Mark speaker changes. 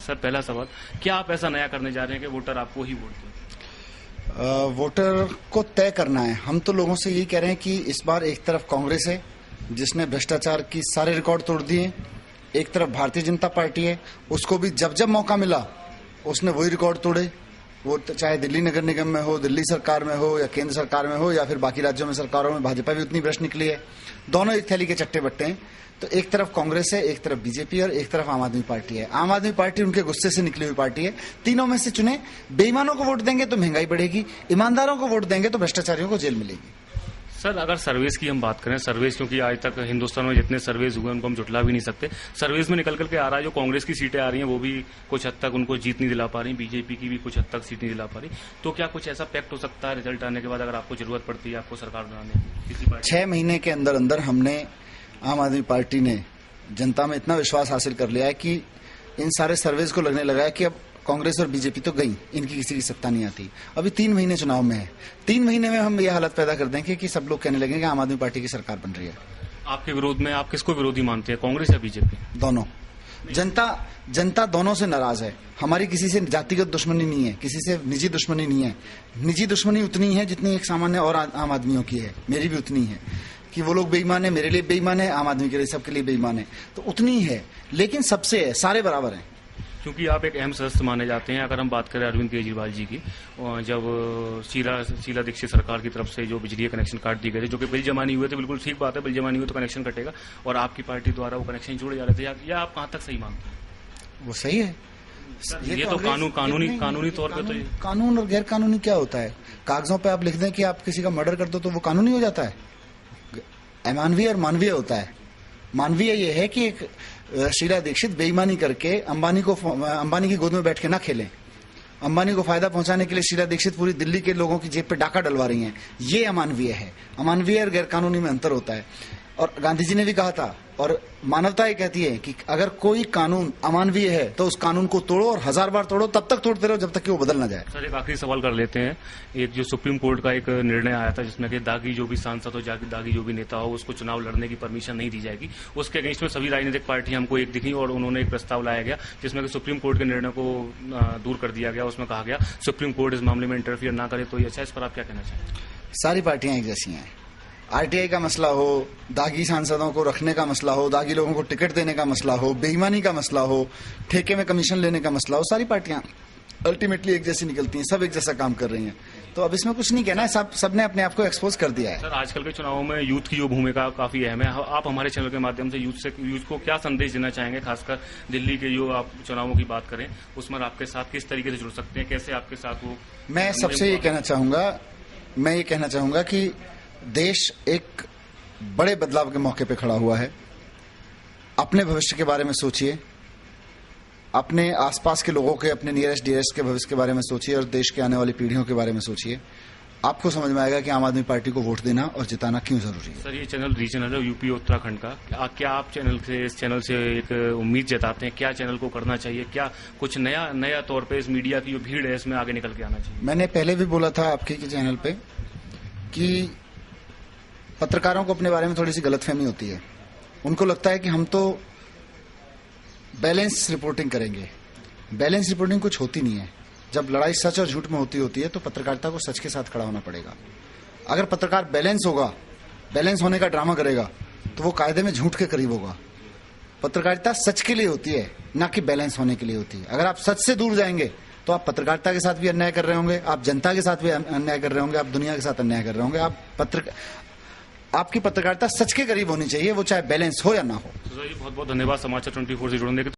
Speaker 1: Sir पहला सवाल, क्या आप ऐसा नया करने जा रहे हैं कि वोटर आपको ही वोट दें?
Speaker 2: वोटर को तय करना है। हम तो लोगों से यही कह रहे हैं कि इस बार एक तरफ कांग्रेस है जिसने भ्रष्टाचार की सारे रिकॉर्ड तोड़ दिए, एक तरफ भारतीय जनता पार्टी है, उसको भी जब जब मौका मिला उसने वही रिकॉर्ड तोड़े। वो चाहे दिल्ली नगर निगम में हो, दिल्ली सरकार में हो या केंद्र सरकार में हो या फिर बाकी राज्यों में सरकारों में, भाजपा भी उतनी भ्रष्ट निकली है। दोनों एक थैली के चट्टे बट्टे हैं। तो एक तरफ कांग्रेस है, एक तरफ बीजेपी और एक तरफ आम आदमी पार्टी है। आम आदमी पार्टी उनके गुस्से से निकली हुई पार्टी है। तीनों में से चुने। बेईमानों को वोट देंगे तो महंगाई बढ़ेगी, ईमानदारों को वोट देंगे तो भ्रष्टाचारियों को जेल मिलेगी।
Speaker 1: सर अगर सर्वेज की हम बात करें, सर्वेज क्योंकि आज तक हिंदुस्तान में जितने सर्वेज हुए उनको हम जुटला भी नहीं सकते। सर्वेज में निकल करके आ रहा है जो कांग्रेस की सीटें आ रही हैं वो भी कुछ हद तक उनको जीत नहीं दिला पा रही, बीजेपी की भी कुछ हद तक सीट नहीं दिला पा रही। तो क्या कुछ ऐसा पैक्ट हो सकता है रिजल्ट आने के बाद अगर आपको जरूरत पड़ती है आपको सरकार बनाने किसी पार्टी?
Speaker 2: 6 महीने के अंदर अंदर हमने आम आदमी पार्टी ने जनता में इतना विश्वास हासिल कर लिया है कि इन सारे सर्वेज को लगने लगा है कि अब कांग्रेस और बीजेपी तो गई, इनकी किसी की सत्ता नहीं आती। अभी 3 महीने चुनाव में है। 3 महीने में हम ये हालत पैदा कर देंगे कि सब लोग कहने लगेंगे कि आम आदमी पार्टी की सरकार बन रही है।
Speaker 1: आपके विरोध में आप किसको विरोधी मानते हैं, कांग्रेस या बीजेपी?
Speaker 2: दोनों। जनता दोनों से नाराज है। हमारी किसी से जातिगत दुश्मनी नहीं है, किसी से निजी दुश्मनी नहीं है। निजी दुश्मनी उतनी है जितनी एक सामान्य और आम आदमियों की है। मेरी भी उतनी है कि वो लोग बेईमान है, मेरे लिए बेईमान है, आम आदमी के लिए, सबके लिए बेईमान है। तो उतनी है, लेकिन सबसे है, सारे बराबर हैं।
Speaker 1: क्योंकि आप एक अहम सदस्य माने जाते हैं। अगर हम बात करें अरविंद केजरीवाल जी की, जब शीला दीक्षित सरकार की तरफ से जो बिजली कनेक्शन काट दिए गए थे, जो कि बिल जमा नहीं हुए थे, बिल्कुल ठीक बात है, बिल जमा नहीं हुए तो कनेक्शन कटेगा, और आपकी पार्टी द्वारा वो कनेक्शन जोड़े जा रहे थे, या आप कहाँ तक सही मानते हैं?
Speaker 2: वो सही है।
Speaker 1: ये तो कानूनी तौर पे तो
Speaker 2: कानून और गैर कानूनी क्या होता है? कागजों पे आप लिख दें कि आप किसी का मर्डर कर दो तो वो कानूनी हो जाता है? अमानवीय और मानवीय होता है। मानवीय ये है कि एक शीला दीक्षित बेईमानी करके अंबानी की गोद में बैठ के ना खेलें। अंबानी को फायदा पहुंचाने के लिए शीला दीक्षित पूरी दिल्ली के लोगों की जेब पे डाका डलवा रही हैं। ये अमानवीय है। अमानवीय और गैर कानूनी में अंतर होता है। और गांधी जी ने भी कहा था, और मानवता ये कहती है कि अगर कोई कानून अमानवीय है तो उस कानून को तोड़ो, और 1000 बार तोड़ो, तब तक तोड़ते रहो जब तक कि वो बदल ना जाए।
Speaker 1: सर एक आखिरी सवाल कर लेते हैं। एक जो सुप्रीम कोर्ट का एक निर्णय आया था जिसमें कि दागी जो भी सांसद हो, दागी जो भी नेता हो, उसको चुनाव लड़ने की परमिशन नहीं दी जाएगी। उसके अगेंस्ट में सभी राजनीतिक पार्टियां हमको एक दिखी और उन्होंने एक प्रस्ताव लाया गया जिसमें कि सुप्रीम कोर्ट के निर्णय को दूर कर दिया गया। उसमें कहा गया सुप्रीम कोर्ट इस मामले में इंटरफियर ना करे तो ये अच्छा। इस पर आप क्या कहना चाहेंगे?
Speaker 2: सारी पार्टियां एक जैसी हैं। आरटीआई का मसला हो, दागी सांसदों को रखने का मसला हो, दागी लोगों को टिकट देने का मसला हो, बेईमानी का मसला हो, ठेके में कमीशन लेने का मसला हो, सारी पार्टियां अल्टीमेटली एक जैसी निकलती हैं। सब एक जैसा काम कर रही हैं। तो अब इसमें कुछ नहीं कहना है। सबने अपने आप को एक्सपोज कर दिया है।
Speaker 1: सर आजकल के चुनावों में यूथ की जो भूमिका काफी अहम है। आप हमारे चैनल के माध्यम से यूथ को क्या संदेश देना चाहेंगे, खासकर दिल्ली के जो आप चुनावों की बात करें उसमें आपके साथ किस तरीके से जुड़ सकते हैं, कैसे आपके साथ वो?
Speaker 2: मैं सबसे ये कहना चाहूंगा कि देश एक बड़े बदलाव के मौके पे खड़ा हुआ है। अपने भविष्य के बारे में सोचिए, अपने आसपास के लोगों के, अपने नियरेस्ट डियरेस्ट के भविष्य के बारे में सोचिए, और देश के आने वाली पीढ़ियों के बारे में सोचिए। आपको समझ में आएगा कि आम आदमी पार्टी को वोट देना और जिताना क्यों जरूरी है।
Speaker 1: सर ये चैनल रीजनल है यूपी उत्तराखंड का, क्या आप इस चैनल से एक उम्मीद जताते हैं? क्या चैनल को करना चाहिए? क्या कुछ नया तौर पे इस मीडिया की जो भीड़ है इसमें आगे निकल के आना चाहिए?
Speaker 2: मैंने पहले भी बोला था आपके चैनल पे कि पत्रकारों को अपने बारे में थोड़ी सी गलतफहमी होती है। उनको लगता है कि हम तो बैलेंस रिपोर्टिंग करेंगे। बैलेंस रिपोर्टिंग कुछ होती नहीं है। जब लड़ाई सच और झूठ में होती है तो पत्रकारिता को सच के साथ खड़ा होना पड़ेगा। अगर पत्रकार बैलेंस होगा, बैलेंस होने का ड्रामा करेगा, तो वो कायदे में झूठ के करीब होगा। पत्रकारिता सच के लिए होती है, ना कि बैलेंस होने के लिए होती है। अगर आप सच से दूर जाएंगे तो आप पत्रकारिता के साथ भी अन्याय कर रहे होंगे, आप जनता के साथ भी अन्याय कर रहे होंगे, आप दुनिया के साथ अन्याय कर रहे होंगे। आपकी पत्रकारिता सच के करीब होनी चाहिए, वो चाहे बैलेंस हो या ना हो।
Speaker 1: तो सर जी बहुत बहुत धन्यवाद समाचार 24 से जुड़ने के।